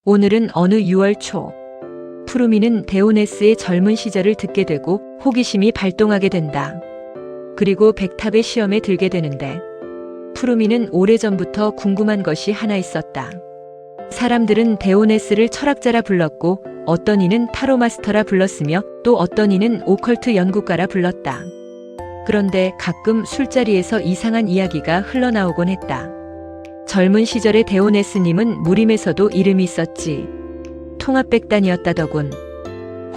오늘은 어느 6월 초, 푸르미는 데오네스의 젊은 시절을 듣게 되고 호기심이 발동하게 된다. 그리고 백탑의 시험에 들게 되는데 푸르미는 오래전부터 궁금한 것이 하나 있었다. 사람들은 데오네스를 철학자라 불렀고 어떤 이는 타로 마스터라 불렀으며 또 어떤 이는 오컬트 연구가라 불렀다. 그런데 가끔 술자리에서 이상한 이야기가 흘러나오곤 했다. 젊은 시절의 데오네스님은 무림에서도 이름이 있었지. 통합백단이었다더군.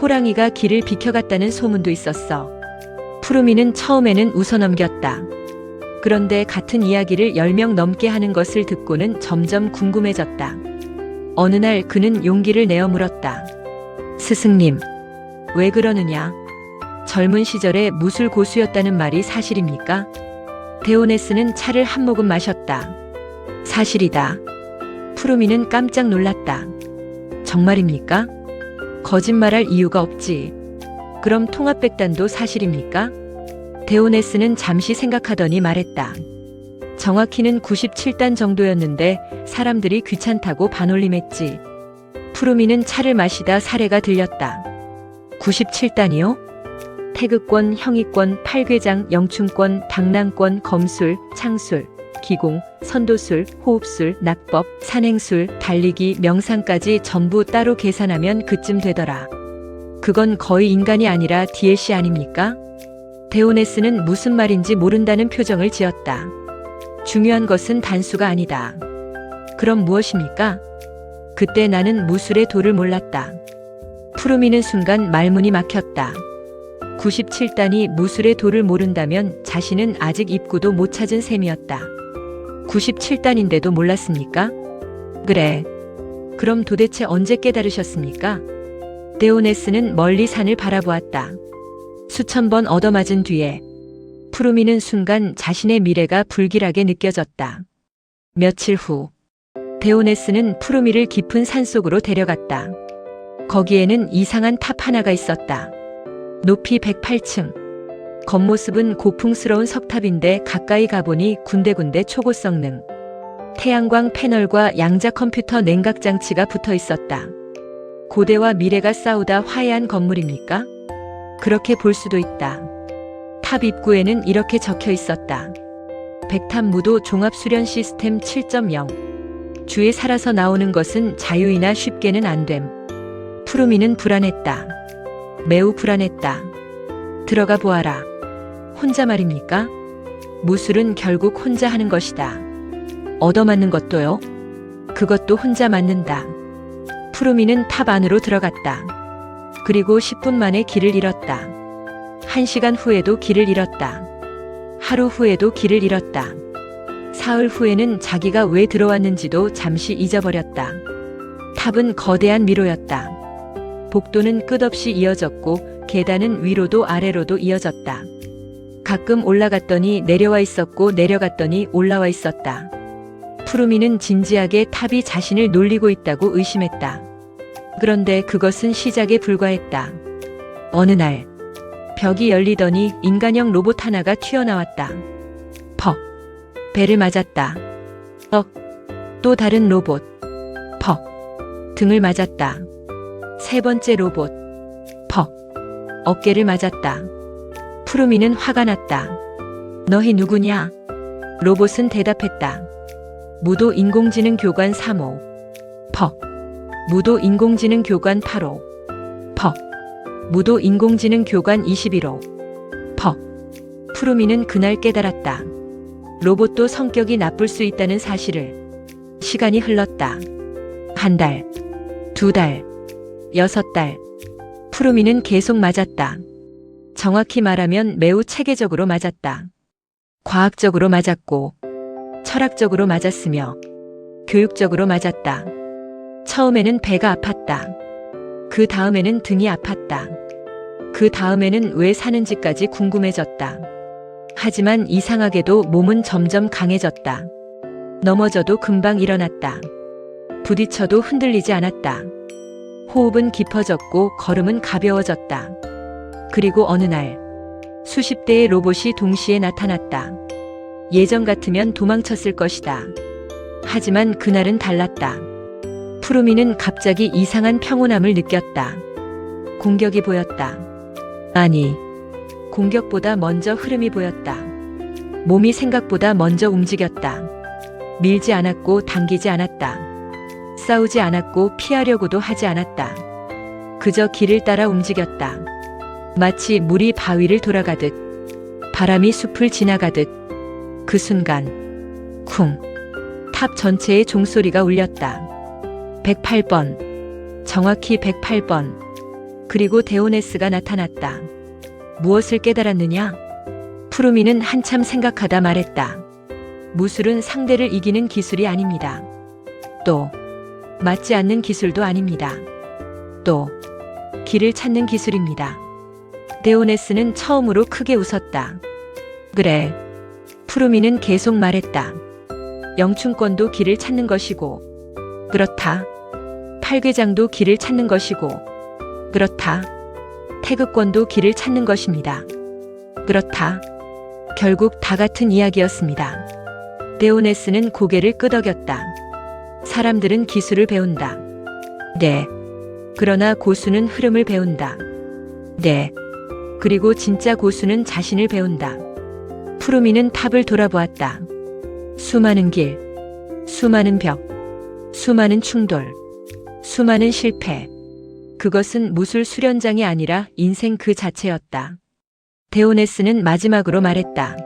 호랑이가 길을 비켜갔다는 소문도 있었어. 푸르미는 처음에는 웃어넘겼다. 그런데 같은 이야기를 10명 넘게 하는 것을 듣고는 점점 궁금해졌다. 어느 날 그는 용기를 내어 물었다. 스승님, 왜 그러느냐? 젊은 시절에 무술 고수였다는 말이 사실입니까? 데오네스는 차를 한 모금 마셨다. 사실이다. 푸르미는 깜짝 놀랐다. 정말입니까? 거짓말할 이유가 없지. 그럼 통합백단도 사실입니까? 데오네스는 잠시 생각하더니 말했다. 정확히는 97단 정도였는데 사람들이 귀찮다고 반올림했지. 푸르미는 차를 마시다 사례가 들렸다. 97단이요? 태극권, 형이권, 팔괘장, 영춘권, 당랑권, 검술, 창술, 기공, 선도술, 호흡술, 낙법, 산행술, 달리기, 명상까지 전부 따로 계산하면 그쯤 되더라. 그건 거의 인간이 아니라 DLC 아닙니까? 데오네스는 무슨 말인지 모른다는 표정을 지었다. 중요한 것은 단수가 아니다. 그럼 무엇입니까? 그때 나는 무술의 도를 몰랐다. 푸르미는 순간 말문이 막혔다. 97단이 무술의 도를 모른다면 자신은 아직 입구도 못 찾은 셈이었다. 97단인데도 몰랐습니까? 그래. 그럼 도대체 언제 깨달으셨습니까? 데오네스는 멀리 산을 바라보았다. 수천 번 얻어맞은 뒤에 푸르미는 순간 자신의 미래가 불길하게 느껴졌다. 며칠 후 데오네스는 푸르미를 깊은 산속으로 데려갔다. 거기에는 이상한 탑 하나가 있었다. 높이 108층. 겉모습은 고풍스러운 석탑인데 가까이 가보니 군데군데 초고 성능. 태양광 패널과 양자 컴퓨터 냉각 장치가 붙어 있었다. 고대와 미래가 싸우다 화해한 건물입니까? 그렇게 볼 수도 있다. 탑 입구에는 이렇게 적혀 있었다. 백탑 무도 종합 수련 시스템 7.0. 주에 살아서 나오는 것은 자유이나 쉽게는 안 됨. 푸르미는 불안했다. 매우 불안했다. 들어가 보아라. 혼자 말입니까? 무술은 결국 혼자 하는 것이다. 얻어맞는 것도요? 그것도 혼자 맞는다. 푸르미는 탑 안으로 들어갔다. 그리고 10분 만에 길을 잃었다. 1시간 후에도 길을 잃었다. 하루 후에도 길을 잃었다. 사흘 후에는 자기가 왜 들어왔는지도 잠시 잊어버렸다. 탑은 거대한 미로였다. 복도는 끝없이 이어졌고 계단은 위로도 아래로도 이어졌다. 가끔 올라갔더니 내려와 있었고 내려갔더니 올라와 있었다. 푸르미는 진지하게 탑이 자신을 놀리고 있다고 의심했다. 그런데 그것은 시작에 불과했다. 어느 날 벽이 열리더니 인간형 로봇 하나가 튀어나왔다. 퍽. 배를 맞았다. 또 다른 로봇. 퍽. 등을 맞았다. 세 번째 로봇. 퍽. 어깨를 맞았다. 푸르미는 화가 났다. 너희 누구냐? 로봇은 대답했다. 무도 인공지능 교관 3호. 퍽. 무도 인공지능 교관 8호. 퍽. 무도 인공지능 교관 21호. 퍽. 푸르미는 그날 깨달았다. 로봇도 성격이 나쁠 수 있다는 사실을. 시간이 흘렀다. 1달, 2달, 6달. 푸르미는 계속 맞았다. 정확히 말하면 매우 체계적으로 맞았다. 과학적으로 맞았고, 철학적으로 맞았으며, 교육적으로 맞았다. 처음에는 배가 아팠다. 그 다음에는 등이 아팠다. 그 다음에는 왜 사는지까지 궁금해졌다. 하지만 이상하게도 몸은 점점 강해졌다. 넘어져도 금방 일어났다. 부딪혀도 흔들리지 않았다. 호흡은 깊어졌고 걸음은 가벼워졌다. 그리고 어느 날 수십 대의 로봇이 동시에 나타났다. 예전 같으면 도망쳤을 것이다. 하지만 그날은 달랐다. 푸르미는 갑자기 이상한 평온함을 느꼈다. 공격이 보였다. 아니, 공격보다 먼저 흐름이 보였다. 몸이 생각보다 먼저 움직였다. 밀지 않았고 당기지 않았다. 싸우지 않았고 피하려고도 하지 않았다. 그저 길을 따라 움직였다. 마치 물이 바위를 돌아가듯, 바람이 숲을 지나가듯. 그 순간 쿵, 탑 전체에 종소리가 울렸다. 108번, 정확히 108번. 그리고 데오네스가 나타났다. 무엇을 깨달았느냐? 푸르미는 한참 생각하다 말했다. 무술은 상대를 이기는 기술이 아닙니다. 또 맞지 않는 기술도 아닙니다. 또 길을 찾는 기술입니다. 데오네스는 처음으로 크게 웃었다. 그래. 푸르미는 계속 말했다. 영춘권도 길을 찾는 것이고, 그렇다. 팔괘장도 길을 찾는 것이고, 그렇다. 태극권도 길을 찾는 것입니다. 그렇다. 결국 다 같은 이야기였습니다. 데오네스는 고개를 끄덕였다. 사람들은 기술을 배운다. 네. 그러나 고수는 흐름을 배운다. 네. 그리고 진짜 고수는 자신을 배운다. 푸르미는 탑을 돌아보았다. 수많은 길, 수많은 벽, 수많은 충돌, 수많은 실패. 그것은 무술 수련장이 아니라 인생 그 자체였다. 데오네스는 마지막으로 말했다.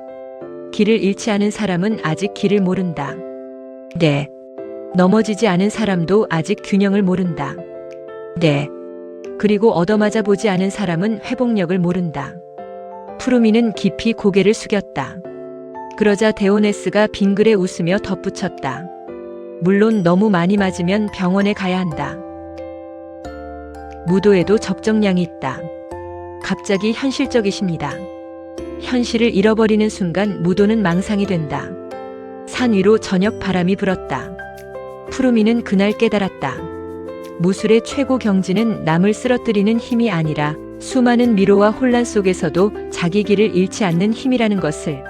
길을 잃지 않은 사람은 아직 길을 모른다. 네. 넘어지지 않은 사람도 아직 균형을 모른다. 네. 그리고 얻어맞아 보지 않은 사람은 회복력을 모른다. 푸르미는 깊이 고개를 숙였다. 그러자 데오네스가 빙그레 웃으며 덧붙였다. 물론 너무 많이 맞으면 병원에 가야 한다. 무도에도 적정량이 있다. 갑자기 현실적이십니다. 현실을 잃어버리는 순간 무도는 망상이 된다. 산 위로 저녁 바람이 불었다. 푸르미는 그날 깨달았다. 무술의 최고 경지는 남을 쓰러뜨리는 힘이 아니라 수많은 미로와 혼란 속에서도 자기 길을 잃지 않는 힘이라는 것을,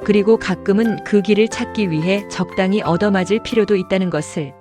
그리고 가끔은 그 길을 찾기 위해 적당히 얻어맞을 필요도 있다는 것을.